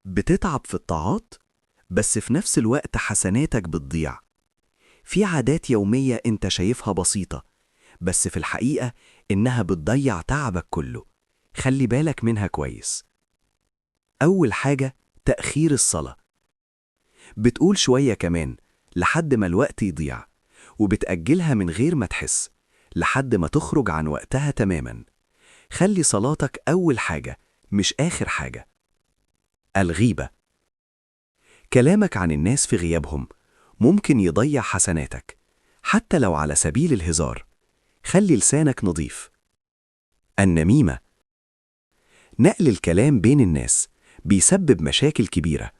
بتتعب في الطاعات، بس في نفس الوقت حسناتك بتضيع. في عادات يومية انت شايفها بسيطة، بس في الحقيقة إنها بتضيع تعبك كله. خلي بالك منها كويس. أول حاجة، تأخير الصلاة. بتقول شوية كمان لحد ما الوقت يضيع، وبتأجلها من غير ما تحس لحد ما تخرج عن وقتها تماما. خلي صلاتك أول حاجة، مش آخر حاجة. الغيبة. كلامك عن الناس في غيابهم ممكن يضيع حسناتك، حتى لو على سبيل الهزار. خلي لسانك نظيف. النميمة. نقل الكلام بين الناس بيسبب مشاكل كبيرة،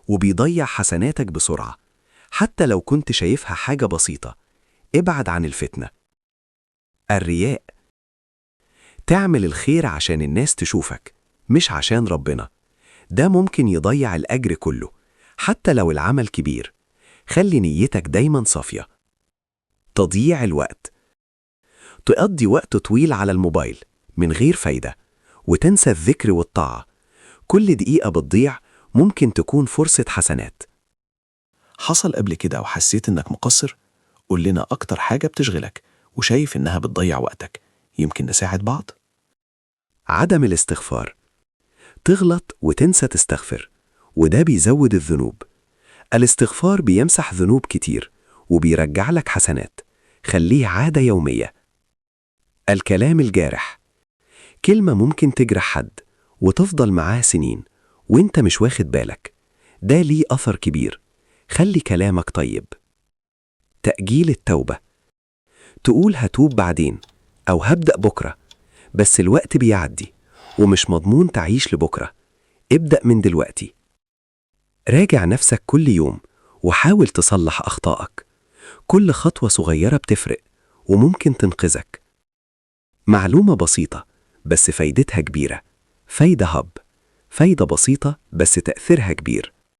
وبيضيع حسناتك بسرعة، حتى لو كنت شايفها حاجة بسيطة. ابعد عن الفتنة. الرياء. تعمل الخير عشان الناس تشوفك، مش عشان ربنا. ده ممكن يضيع الأجر كله، حتى لو العمل كبير. خلي نيتك دايما صافية. تضييع الوقت. تقضي وقت طويل على الموبايل من غير فايدة، وتنسى الذكر والطاعة. كل دقيقة بتضيع ممكن تكون فرصة حسنات. حصل قبل كده وحسيت إنك مقصر؟ قول لنا أكتر حاجة بتشغلك وشايف إنها بتضيع وقتك، يمكن نساعد بعض. عدم الاستغفار. تغلط وتنسى تستغفر، وده بيزود الذنوب. الاستغفار بيمسح ذنوب كتير وبيرجع لك حسنات. خليه عادة يومية. الكلام الجارح. كلمة ممكن تجرح حد وتفضل معاه سنين وانت مش واخد بالك. ده ليه أثر كبير. خلي كلامك طيب. تأجيل التوبة. تقول هتوب بعدين أو هبدأ بكرة، بس الوقت بيعدي ومش مضمون تعيش لبكرة. ابدأ من دلوقتي. راجع نفسك كل يوم وحاول تصلح أخطائك. كل خطوة صغيرة بتفرق وممكن تنقذك. معلومة بسيطة بس فايدتها كبيرة. فايدة هاب. فايدة بسيطة بس تأثيرها كبير.